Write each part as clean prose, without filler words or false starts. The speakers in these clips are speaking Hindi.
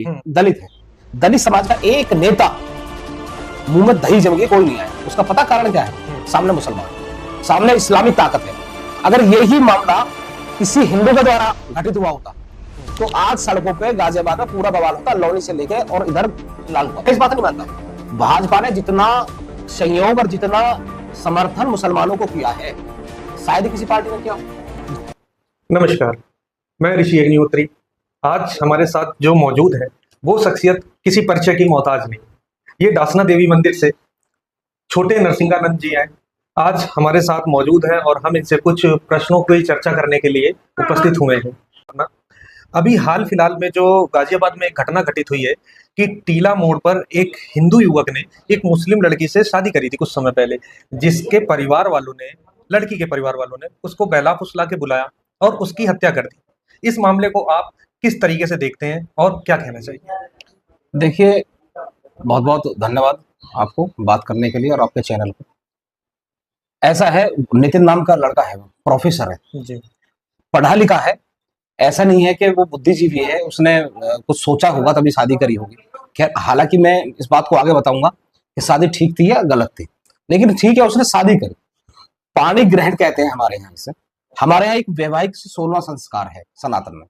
दलित है। दलित समाज का एक नेता मुंह में दही जम के कोई नहीं आया। उसका पता कारण क्या है? सामने मुसलमान, सामने इस्लामिक ताकत है। अगर यही मामला किसी हिंदू के द्वारा घटित हुआ होता तो आज सड़कों पे गाजियाबाद में पूरा बवाल होता, लौनी से लेके और इधर लालपुर। इस बात नहीं मानता। भाजपा ने जितना सहयोग और जितना समर्थन मुसलमानों को किया है शायद किसी पार्टी ने किया हो। नमस्कार, मैं ऋषि अग्निहोत्री। आज हमारे साथ जो मौजूद है वो शख्सियत किसी परिचय की मोहताज नहीं। ये डासना देवी मंदिर से छोटे नरसिंहानंद जी हैं, आज हमारे साथ मौजूद हैं और हम इनसे कुछ प्रश्नों की चर्चा करने के लिए उपस्थित हुए हैं। अभी हाल फिलहाल में जो गाजियाबाद में एक घटना घटित हुई है कि टीला मोड़ पर एक हिंदू युवक ने एक मुस्लिम लड़की से शादी करी थी कुछ समय पहले, जिसके परिवार वालों ने, लड़की के परिवार वालों ने उसको बहला फुसला के बुलाया और उसकी हत्या कर दी। इस मामले को आप किस तरीके से देखते हैं और क्या कहना चाहिए? देखिए, बहुत बहुत धन्यवाद आपको बात करने के लिए और आपके चैनल को। ऐसा है, नितिन नाम का लड़का है, प्रोफेसर है जी। पढ़ा लिखा है। ऐसा नहीं है कि वो बुद्धिजीवी है, उसने कुछ सोचा होगा तभी शादी करी होगी। खैर, हालांकि मैं इस बात को आगे बताऊंगा कि शादी ठीक थी या गलत थी, लेकिन ठीक है, उसने शादी करी। पाणी ग्रहण कहते हैं हमारे यहाँ इसे। हमारे यहाँ एक वैवाहिक 16वां संस्कार है सनातन में।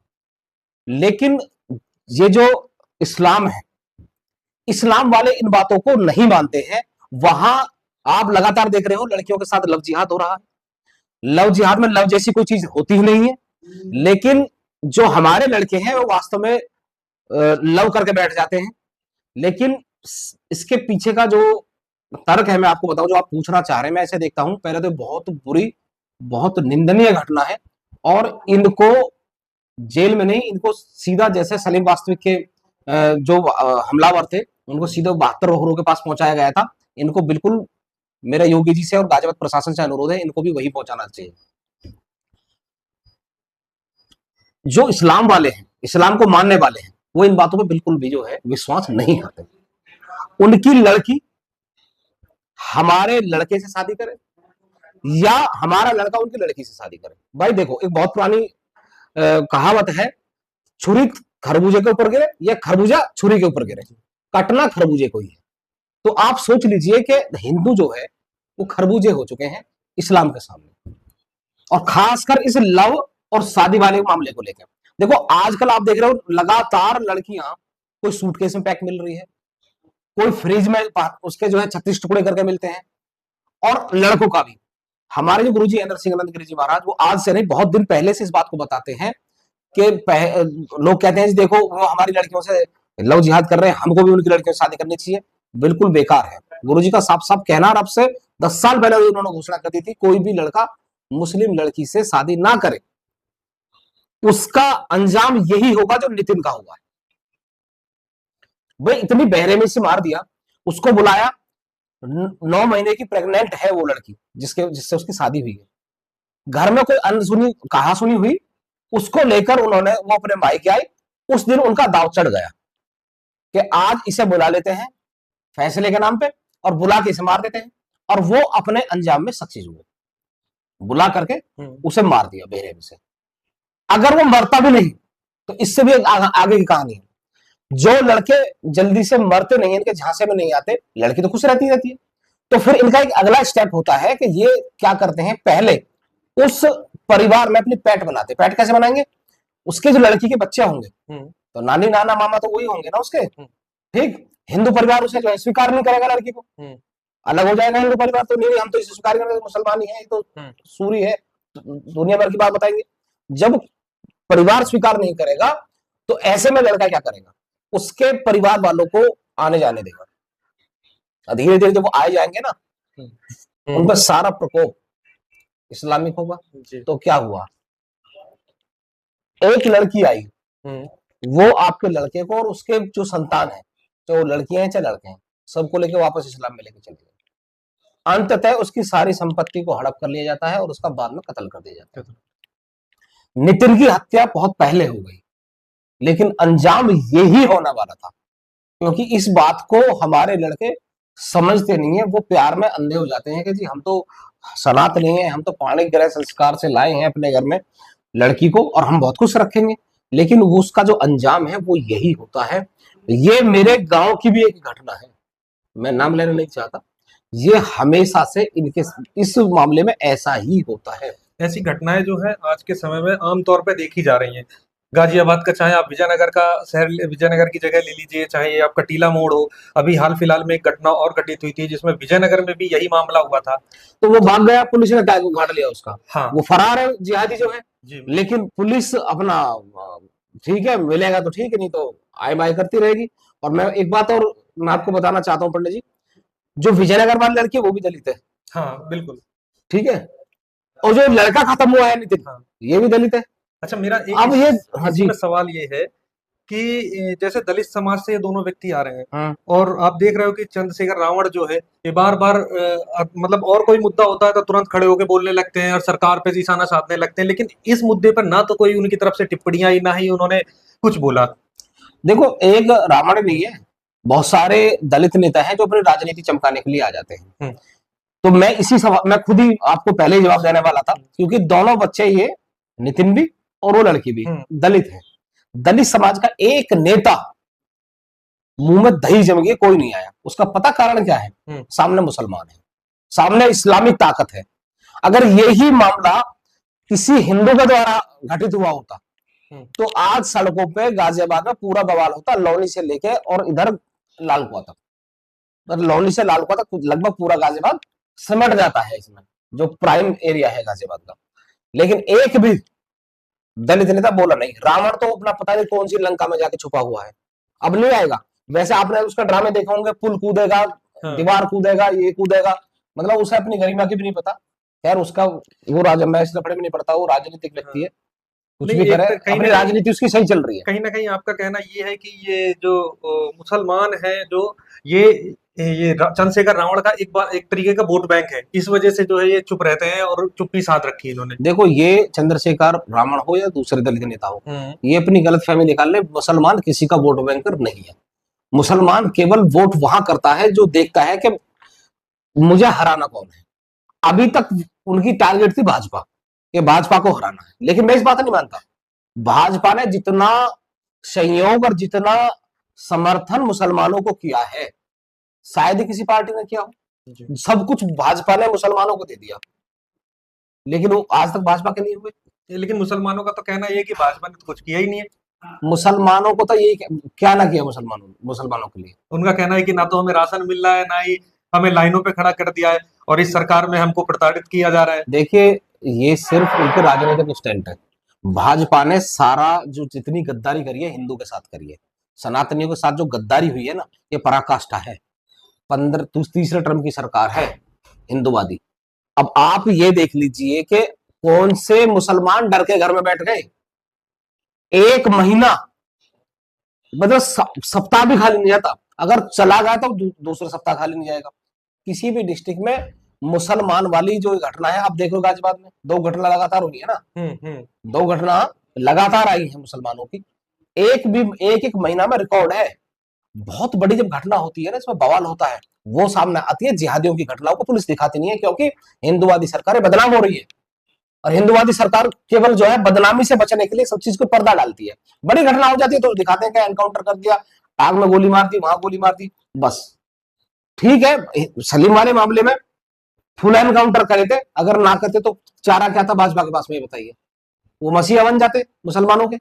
लेकिन ये जो इस्लाम है, इस्लाम वाले इन बातों को नहीं मानते हैं। वहां आप लगातार देख रहे हो लड़कियों के साथ लव जिहाद हो रहा है। लव जिहाद में लव जैसी कोई चीज होती ही नहीं है। लेकिन जो हमारे लड़के हैं वो वास्तव में लव करके बैठ जाते हैं। लेकिन इसके पीछे का जो तर्क है मैं आपको बताऊं, जो आप पूछना चाह रहे हैं, मैं ऐसे देखता हूं, पहले तो बहुत बुरी, बहुत निंदनीय घटना है और इनको जेल में नहीं, इनको सीधा जैसे सलीम वास्तविक के जो हमलावर थे उनको सीधा 72 रोहरों के पास पहुंचाया गया था। इनको बिल्कुल मेरा योगी जी से और गाजियाबाद प्रशासन से अनुरोध है, इनको भी वही पहुंचाना चाहिए। जो इस्लाम वाले हैं, इस्लाम को मानने वाले हैं, वो इन बातों पे बिल्कुल भी जो है विश्वास नहीं करते। उनकी लड़की हमारे लड़के से शादी करे या हमारा लड़का उनकी लड़की से शादी करे। भाई देखो, एक बहुत पुरानी कहावत है, छुरी खरबूजे के ऊपर गिरे या खरबूजा छुरी के ऊपर गिरे, कटना खरबूजे को ही है। तो आप सोच लीजिए कि हिंदू जो है वो खरबूजे हो चुके हैं इस्लाम के सामने, और खासकर इस लव और शादी वाले मामले को लेकर। देखो, आजकल आप देख रहे हो लगातार लड़कियां कोई सूटकेस में पैक मिल रही है, कोई फ्रिज में उसके जो है 36 टुकड़े करके मिलते हैं। और लड़कों का भी, हमारे जो गुरुजी नरसिंहानंद गिरी जी महाराज, वो आज से नहीं बहुत दिन पहले से इस बात को बताते हैं कि लोग कहते हैं देखो वो हमारी लड़कियों से लव जिहाद कर रहे हैं, हमको भी उनकी लड़कियों से शादी करनी चाहिए। बिल्कुल बेकार है। गुरुजी का साफ साफ कहना, और अब से 10 साल पहले उन्होंने घोषणा कर दी थी, कोई भी लड़का मुस्लिम लड़की से शादी ना करे, उसका अंजाम यही होगा जो नितिन का हुआ है। भाई इतनी बेरहमी से मार दिया, उसको बुलाया, 9 महीने की प्रेग्नेंट है वो लड़की जिससे उसकी शादी हुई है। घर में कोई अनसुनी कहा सुनी हुई, उसको लेकर उन्होंने, वो अपने मायके आई। उस दिन उनका दाव चढ़ गया कि आज इसे बुला लेते हैं फैसले के नाम पे और बुला के इसे मार देते हैं, और वो अपने अंजाम में सक्सेस हुए। बुला करके उसे मार दिया बेरहमी से। अगर वो मरता भी नहीं तो इससे भी आगे की कहानी है। जो लड़के जल्दी से मरते नहीं, इनके झांसे में नहीं आते, लड़की तो खुश रहती है। तो फिर इनका एक अगला स्टेप होता है कि ये क्या करते हैं, पहले उस परिवार में अपनी पैट बनाते। पैट कैसे बनाएंगे? उसके जो लड़की के बच्चे होंगे तो नानी नाना मामा तो वही होंगे ना उसके। ठीक, हिंदू परिवार उसे जो है स्वीकार नहीं करेगा, लड़की को अलग हो जाएगा हिंदू परिवार। तो नहीं, हम तो इसे स्वीकार करेंगे, मुसलमान ही है, तो सूरी है, दुनिया भर की बात बताएंगे। जब परिवार स्वीकार नहीं करेगा तो ऐसे में लड़का क्या करेगा, उसके परिवार वालों को आने जाने देगा। धीरे धीरे जब वो आए जाएंगे ना, उनका सारा प्रकोप इस्लामिक होगा। तो क्या हुआ, एक लड़की आई, वो आपके लड़के को और उसके जो संतान है, चाहे वो लड़कियां हैं चाहे लड़के हैं, सबको लेके वापस इस्लाम में लेके चले गए। अंततः उसकी सारी संपत्ति को हड़प कर लिया जाता है और उसका बाद में कत्ल कर दिया जाता है। नितिन की हत्या बहुत पहले हो गई, लेकिन अंजाम यही होने वाला था, क्योंकि इस बात को हमारे लड़के समझते नहीं है। वो प्यार में अंधे हो जाते हैं कि जी हम तो सनातनी हैं, हम तो पाणी ग्रह संस्कार से लाए हैं अपने घर में लड़की को और हम बहुत खुश रखेंगे। लेकिन वो उसका जो अंजाम है वो यही होता है ये मेरे गांव की भी एक घटना है, मैं नाम लेना नहीं चाहता। ये हमेशा से इनके इस मामले में ऐसा ही होता है। ऐसी घटनाएं जो है आज के समय में आमतौर पे देखी जा रही हैं। गाजियाबाद का, चाहे आप विजयनगर का शहर, विजयनगर की जगह ले लीजिए, चाहे ये आपका टीला मोड़ हो। अभी हाल फिलहाल में एक घटना और घटित हुई थी जिसमें विजयनगर में भी यही मामला हुआ था। तो वो भाग गया, पुलिस ने टाइगर को उखाड़ लिया उसका। हाँ वो फरार है जिहादी जो है। जी। लेकिन पुलिस अपना ठीक है, मिलेगा तो ठीक है, नहीं तो आय बाय करती रहेगी। और मैं एक बात और मैं आपको बताना चाहता हूँ पंडित जी, जो विजयनगर वाली लड़की है वो भी दलित है, हाँ बिल्कुल। ठीक है। और जो लड़का खत्म हुआ है नितिन, हाँ। ये भी दलित है। अच्छा, मेरा अब ये हाँ जी, इसमें सवाल ये है कि जैसे दलित समाज से ये दोनों व्यक्ति आ रहे हैं हाँ और आप देख रहे हो कि चंद्रशेखर रावण जो है ये बार बार मतलब और कोई मुद्दा होता है तो तुरंत खड़े होकर बोलने लगते हैं और सरकार पे निशाना साधने लगते हैं, लेकिन इस मुद्दे पर ना तो कोई उनकी तरफ से टिप्पणियां आई, ना ही उन्होंने कुछ बोला। देखो, एक रावण नहीं है, बहुत सारे दलित नेता हैं जो अपनी राजनीति चमकाने के लिए आ जाते हैं। तो मैं इसी सवाल मैं खुद ही आपको पहले ही जवाब देने वाला था, क्योंकि दोनों बच्चे, ये नितिन भी और वो लड़की भी दलित है। दलित समाज का एक नेता मुंह में दही जम गई, कोई नहीं आया। उसका पता कारण क्या है? सामने मुसलमान है, सामने इस्लामिक ताकत है। अगर यही मामला किसी हिंदू के द्वारा घटित हुआ होता तो आज सड़कों पे गाजियाबाद में पूरा बवाल होता, लौनी से लेके और इधर लालकुआ तक। मतलब लौनी से लालकुआ तक लगभग पूरा गाजियाबाद सिमट जाता है इसमें, जो प्राइम एरिया है गाजियाबाद का। लेकिन एक भी दलित नेता बोला नहीं। रावण तो अपना पता नहीं कौन सी लंका में जाके छुपा हुआ है, अब नहीं आएगा। वैसे आपने उसका ड्रामे देखा होंगे, पुल कूदेगा, दीवार कूदेगा, ये कूदेगा, मतलब उसे अपनी गरिमा की भी नहीं पता। यार उसका वो राजा, मैं इस लफड़े में नहीं पड़ता, वो राजनीतिक व्यक्ति है, कुछ भी करे, अपनी राजनीति उसकी सही चल रही है। कहीं ना कहीं आपका कहना ये है कि ये जो मुसलमान है, जो ये चंद्रशेखर रावण का एक तरीके का वोट बैंक है, इस वजह से जो है ये चुप रहते हैं और चुप्पी साध रखी है इन्होंने। देखो, ये चंद्रशेखर रावण हो या दूसरे दलित नेता हो, ये अपनी गलतफहमी निकाल ले। मुसलमान किसी का वोट बैंकर नहीं है। मुसलमान केवल वोट वहां करता है जो देखता है कि मुझे हराना कौन है। अभी तक उनकी टारगेट थी भाजपा, कि भाजपा को हराना है। लेकिन मैं इस बात नहीं मानता, भाजपा ने जितना सहयोग और जितना समर्थन मुसलमानों को किया है, शायद ही किसी पार्टी ने किया हो। सब कुछ भाजपा ने मुसलमानों को दे दिया, लेकिन वो आज तक भाजपा के नहीं हुए। लेकिन मुसलमानों का तो कहना ये है कि भाजपा ने तो कुछ किया ही नहीं है। मुसलमानों को तो ये क्या ना किया मुसलमानों के लिए। उनका कहना है कि ना तो हमें राशन मिल रहा है, ना ही हमें लाइनों पे खड़ा कर दिया है, और इस सरकार में हमको प्रताड़ित किया जा रहा है। देखिए, ये सिर्फ उनके राजनीतिक स्टैंड है। भाजपा ने सारा जो जितनी गद्दारी करी है हिंदू के साथ करी है, सनातनियों के साथ जो गद्दारी हुई है ना, ये पराकाष्ठा है। 15 तीसरे टर्म की सरकार है हिंदूवादी। अब आप ये देख लीजिए कि कौन से मुसलमान डर के घर में बैठ गए। एक महीना, मतलब सप्ताह भी खाली नहीं जाता। अगर चला गया तो दूसरे सप्ताह खाली नहीं जाएगा। किसी भी डिस्ट्रिक्ट में मुसलमान वाली जो घटना है, आप देखो गाजियाबाद में 2 घटना लगातार हुई है ना। 2 घटना लगातार आई है मुसलमानों की, एक महीना में रिकॉर्ड है। बहुत बड़ी जब घटना होती है ना, इसमें बवाल होता है, वो सामने आती है। जिहादियों की घटनाओं को पुलिस दिखाती नहीं है, क्योंकि हिंदूवादी सरकारें बदनाम हो रही है। और हिंदूवादी सरकार केवल जो है बदनामी से बचने के लिए सब चीज को पर्दा डालती है। बड़ी घटना हो जाती है तो दिखाते हैं कि एनकाउंटर कर दिया, आग में गोली मार दी, वहां गोली मार दी, बस। ठीक है, सलीम वाले मामले में फुल एनकाउंटर करे थे, अगर ना करते तो चारा क्या था भाजपा के पास में, बताइए। वो मसीहा बन जाते मुसलमानों के।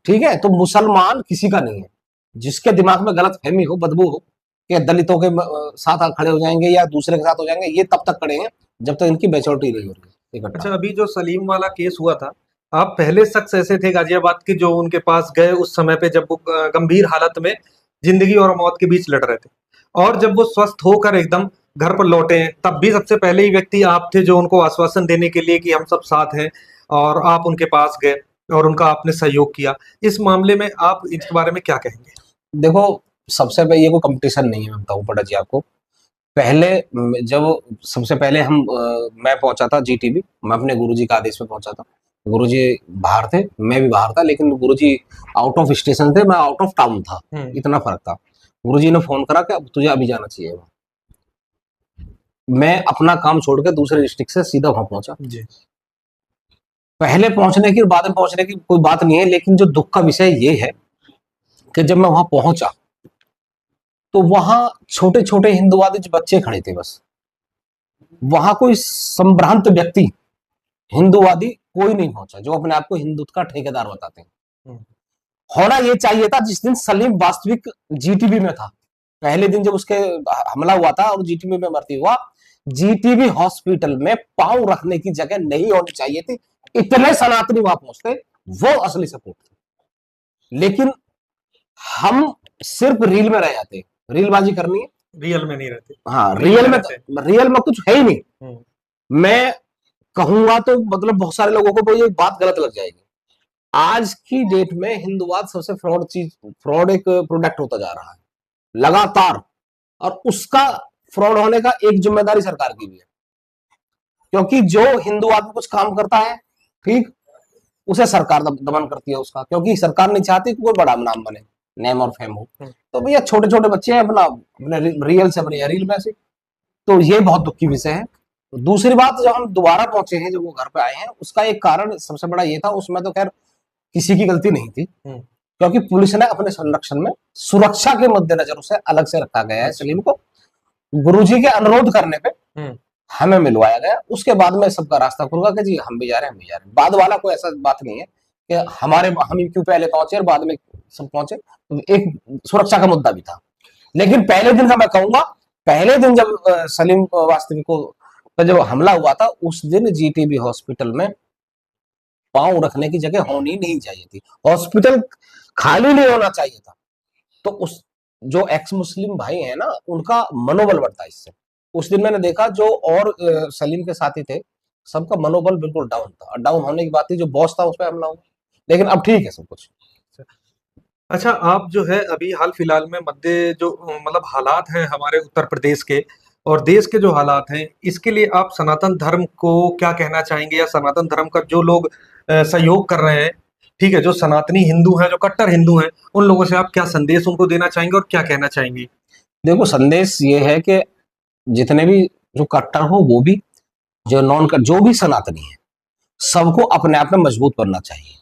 ठीक है, तो मुसलमान किसी का नहीं है। जिसके दिमाग में गलत फहमी हो, बदबू हो कि दलितों के साथ खड़े हो जाएंगे या दूसरे के साथ हो जाएंगे, ये तब तक खड़े हैं जब तक इनकी मैच्योरिटी नहीं हो रही। अच्छा, अभी जो सलीम वाला केस हुआ था, आप पहले शख्स ऐसे थे गाजियाबाद के जो उनके पास गए उस समय पे, जब वो गंभीर हालत में जिंदगी और मौत के बीच लड़ रहे थे, और जब वो स्वस्थ होकर एकदम घर पर लौटे, तब भी सबसे पहले ही व्यक्ति आप थे जो उनको आश्वासन देने के लिए कि हम सब साथ हैं, और आप उनके पास गए और उनका आपने सहयोग किया। इस मामले में आप इसके बारे में क्या कहेंगे? देखो, सबसे पहले ये कोई कंपटीशन नहीं है, मैं बताऊं पड़ा जी आपको। पहले जब सबसे पहले मैं पहुंचा था जीटीबी, मैं अपने गुरुजी का आदेश पे पहुंचा था। गुरुजी बाहर थे, मैं भी बाहर था, लेकिन गुरुजी आउट ऑफ स्टेशन थे, मैं आउट ऑफ टाउन था, इतना फर्क था। गुरुजी ने फोन करा कि तुझे अभी जाना चाहिए। मैं अपना काम छोड़ के दूसरे डिस्ट्रिक्ट से सीधा वहां पहुंचा। पहले पहुंचने की और बाद में पहुंचने की कोई बात नहीं है, लेकिन जो दुख का विषय ये है कि जब मैं वहां पहुंचा तो वहां छोटे छोटे हिंदुवादी जो बच्चे खड़े थे बस, वहां कोई संभ्रांत व्यक्ति हिंदुवादी कोई नहीं पहुंचा जो अपने आप को हिंदुत्व का ठेकेदार बताते हैं। होना ये चाहिए था जिस दिन सलीम वास्तविक जीटीबी में था, पहले दिन जब उसके हमला हुआ था और जीटीबी में भर्ती हुआ, जीटीबी हॉस्पिटल में पांव रखने की जगह नहीं होनी चाहिए थी, इतने सनातनी वहां पहुंचते, वो असली सपोर्ट थे। लेकिन हम सिर्फ रील में रह जाते, रीलबाजी करनी है, रियल में नहीं रहते। हाँ रियल में कुछ है ही नहीं। मैं कहूंगा तो मतलब बहुत सारे लोगों को ये बात गलत लग जाएगी। आज की डेट में हिंदुवाद सबसे फ्रॉड एक प्रोडक्ट होता जा रहा है लगातार, और उसका फ्रॉड होने का एक जिम्मेदारी सरकार की भी है, क्योंकि जो हिंदुवाद में कुछ काम करता है ठीक, उसे सरकार दमन करती है उसका, क्योंकि सरकार नहीं चाहती कि कोई बड़ा नाम बने, नेम और फेम हो। तो भैया छोटे छोटे बच्चे हैं अपने रियल से अपने रील में से, तो ये बहुत दुख की विषय है। दूसरी बात, जब हम दोबारा पहुंचे हैं, जब वो घर पे आए हैं, उसका एक कारण सबसे बड़ा ये था, उसमें तो खैर किसी की गलती नहीं थी, क्योंकि पुलिस ने अपने संरक्षण में सुरक्षा के मद्देनजर उसे अलग से रखा गया है। सलीम को गुरुजी के अनुरोध करने पे हमें मिलवाया गया, उसके बाद में सबका रास्ता खुल गया कि जी हम भी जा रहे हैं, हम भी जा रहे हैं। बाद वाला कोई ऐसा बात नहीं है कि हम क्यों पहले पहुंचे और बाद में सब पहुंचे, एक सुरक्षा का मुद्दा भी था। लेकिन पहले दिन का मैं कहूंगा, पहले दिन जब सलीम वास्तविक को जब हमला हुआ था, उस दिन जीटीबी हॉस्पिटल में पांव रखने की जगह होनी नहीं चाहिए थी, हॉस्पिटल खाली नहीं होना चाहिए था। तो उस जो एक्स मुस्लिम भाई है ना, उनका मनोबल बढ़ता इससे। उस दिन मैंने देखा जो और सलीम के साथी थे, सबका मनोबल बिल्कुल डाउन था, डाउन होने की बात थी, जो बॉस था उस पर हमला हुआ, लेकिन अब ठीक है सब कुछ। अच्छा, आप जो है अभी हाल फिलहाल में मध्य जो मतलब हालात हैं हमारे उत्तर प्रदेश के और देश के जो हालात हैं, इसके लिए आप सनातन धर्म को क्या कहना चाहेंगे, या सनातन धर्म का जो लोग सहयोग कर रहे हैं, ठीक है, जो सनातनी हिंदू हैं, जो कट्टर हिंदू हैं, उन लोगों से आप क्या संदेश उनको देना चाहेंगे और क्या कहना चाहेंगे? देखो, संदेश ये है कि जितने भी जो कट्टर हो, वो भी जो नॉन कट्टर, जो भी सनातनी है, सबको अपने आप में मजबूत बनना चाहिए।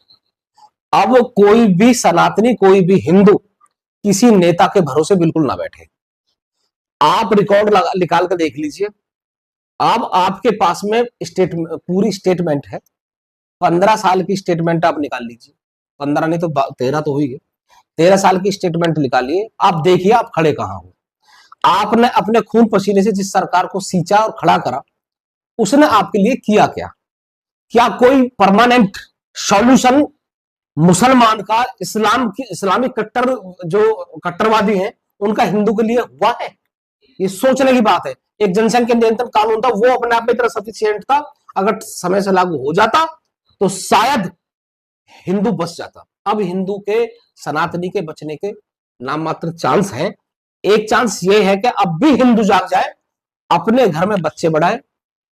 अब कोई भी सनातनी, कोई भी हिंदू किसी नेता के भरोसे बिल्कुल ना बैठे। आप रिकॉर्ड निकाल कर देख लीजिए, अब आपके पास में पूरी स्टेटमेंट है, 15 साल की स्टेटमेंट आप निकाल लीजिए, 15 नहीं तो 13 तो हुई है, 13 साल की स्टेटमेंट निकालिए, आप देखिए आप खड़े कहां हो। आपने अपने खून पसीने से जिस सरकार को सींचा और खड़ा करा, उसने आपके लिए किया क्या? क्या कोई परमानेंट सॉल्यूशन मुसलमान का, इस्लामिक कट्टर जो कट्टरवादी हैं उनका हिंदू के लिए हुआ है? ये सोचने की बात है। एक जनसंख्या नियंत्रण कानून था, वो अपने आप में इतना सफिशिएंट था, अगर समय से लागू हो जाता तो शायद हिंदू बच जाता। अब हिंदू के, सनातनी के बचने के नाम मात्र चांस है। एक चांस ये है कि अब भी हिंदू जाग जाए, अपने घर में बच्चे बढ़ाए,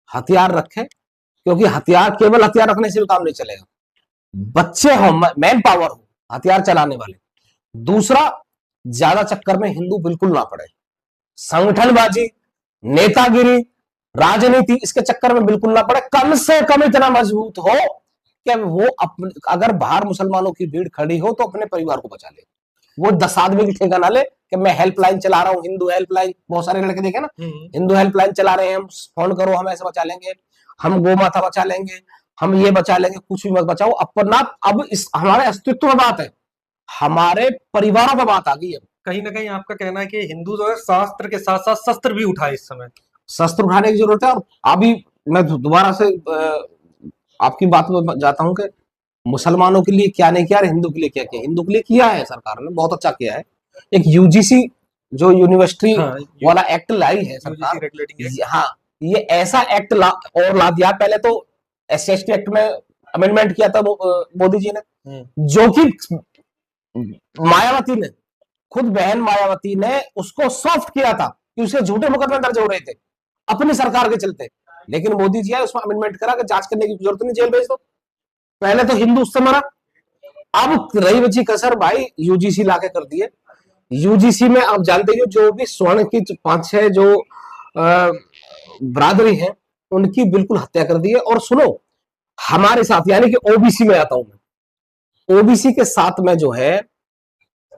हथियार रखे, क्योंकि केवल हथियार रखने से भी काम नहीं चलेगा, बच्चे हो, मैन पावर हो हथियार चलाने वाले। दूसरा, ज्यादा चक्कर में हिंदू बिल्कुल ना पड़े, संगठनबाजी, नेतागिरी, राजनीति, इसके चक्कर में बिल्कुल ना पड़े। कम से कम इतना मजबूत हो कि वो अगर बाहर मुसलमानों की भीड़ खड़ी हो तो अपने परिवार को बचा ले। वो 10 आदमी की ठेका ना ले कि मैं हेल्पलाइन चला रहा हूँ, हिंदू हेल्पलाइन, बहुत सारे लड़के देखे ना, हिंदू हेल्पलाइन चला रहे हैं, हम फोन करो हम ऐसे बचा लेंगे, हम गौ माता बचा लेंगे, हम ये बचा लेंगे। कुछ भी मत बचाओ अपना। अब इस हमारे अस्तित्व में बात है, हमारे परिवारों पर बात आ गई है। कहीं ना कहीं आपका कहना है कि हिंदू जो है शास्त्र के साथ साथ शस्त्र भी उठाए, इस समय शस्त्र उठाने की जरूरत है। और अभी मैं दोबारा से आपकी बात में जाता हूं कि मुसलमानों के लिए क्या नहीं किया और हिंदू के लिए क्या किया। हिंदू के लिए किया है सरकार ने, बहुत अच्छा किया है। एक यूजीसी जो यूनिवर्सिटी वाला एक्ट लाई है सरकार, हाँ, ये ऐसा एक्ट और ला दिया। पहले तो एससी एक्ट में अमेंडमेंट किया था मोदी जी ने, जो कि मायावती ने, खुद बहन मायावती ने उसको सॉफ्ट किया था कि उसके झूठे मुकदमे दर्ज हो रहे थे अपनी सरकार के चलते। लेकिन मोदी जी आए, उसमें अमेंडमेंट करा कि जांच करने की जरूरत नहीं, जेल भेज दो। पहले तो हिंदू उससे मरा, अब रही बची कसर भाई यूजीसी लाके कर दिए। यूजीसी में आप जानते हो जो भी स्वर्ण की 5-6 जो बरादरी है उनकी बिल्कुल हत्या कर दी है। और सुनो, हमारे साथ यानी कि ओबीसी में आता हूं मैं, ओबीसी के साथ में जो है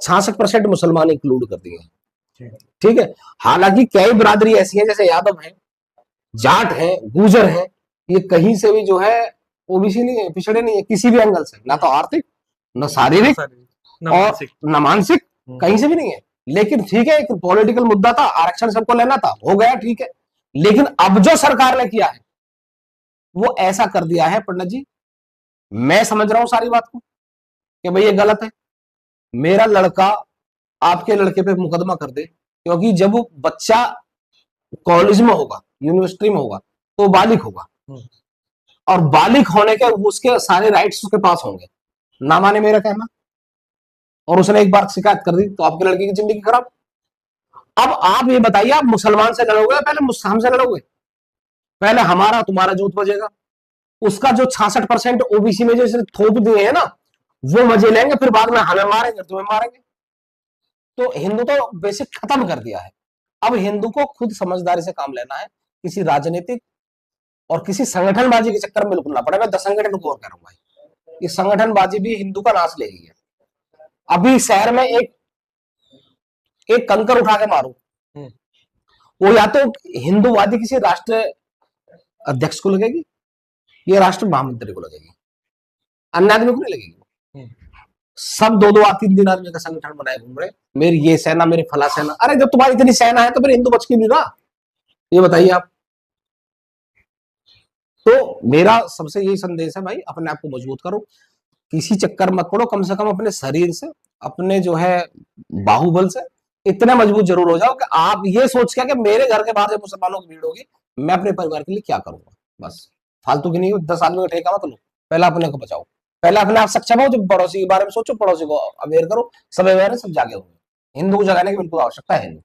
66% मुसलमान इंक्लूड कर दिए हैं, ठीक है। हालांकि कई बिरादरी ऐसी है, जैसे यादव है, जाट है, गुजर है, ये कहीं से भी जो है ओबीसी नहीं है, पिछड़े नहीं है किसी भी एंगल से, ना तो आर्थिक, न शारीरिक और न मानसिक, कहीं से भी नहीं है। लेकिन ठीक है, एक पॉलिटिकल मुद्दा था, आरक्षण सबको लेना था, हो गया, ठीक है। लेकिन अब जो सरकार ने किया है वो ऐसा कर दिया है पंडित जी, मैं समझ रहा हूं सारी बात को कि भाई ये गलत है, मेरा लड़का आपके लड़के पे मुकदमा कर दे, क्योंकि जब वो बच्चा कॉलेज में होगा, यूनिवर्सिटी में होगा, तो बालिग होगा, और बालिग होने के उसके सारे राइट्स उसके पास होंगे, ना माने मेरा कहना, और उसने एक बार शिकायत कर दी तो आपके लड़के की जिंदगी खराब। अब आप ये बताइए, आप मुसलमान से लड़ोगे पहले हमसे लड़ोगे? पहले हमारा तुम्हारा जोत बजेगा, उसका जो 66% ओबीसी में जो थोप दिए हैं ना, वो मजे लेंगे, फिर बाद में हमें मारेंगे, तुम्हें मारेंगे। तो हिंदू तो बेसिक खत्म कर दिया है। अब हिंदू को खुद समझदारी से काम लेना है, किसी राजनीतिक और किसी संगठनबाजी के चक्कर में बिल्कुल ना पड़े। मैं 10 संगठन को और कह रहा हूं भाई, ये संगठनबाजी भी हिंदू का नाश ले गई है। अभी शहर में एक कंकर उठा के मारो, वो या तो हिंदूवादी किसी राष्ट्र अध्यक्ष को लगेगी, ये राष्ट्र महामंत्री को लगेगी, अन्य आदमी को नहीं लगेगी। सब 2-2 3 आदमी का संगठन बनाए घूम रहे, मेरी ये सेना, मेरी फला सेना। अरे जब तुम्हारी इतनी सेना है तो फिर हिंदू बच क्यों नहीं रहा, ये बताइए आप। तो मेरा सबसे यही संदेश है भाई, अपने आप को मजबूत करो, किसी चक्कर मत पड़ो, कम से कम अपने शरीर से, अपने जो है बाहुबल से इतने मजबूत जरूर हो जाओ कि आप ये सोच के कि मेरे घर के बाहर जब मुसलमानों की भीड़ होगी, मैं अपने परिवार के लिए क्या करूंगा। बस फालतू की नहीं, 10 आदमी का ठेका मत लो, पहले अपने को बचाओ, पहले अपने आप सक्षम हो, जब पड़ोसी के बारे में सोचो, पड़ोसी को अवेयर करो, सब अवेयर है, सब जागे हुए। हिंदू को जगाने की बिल्कुल आवश्यकता है नहीं।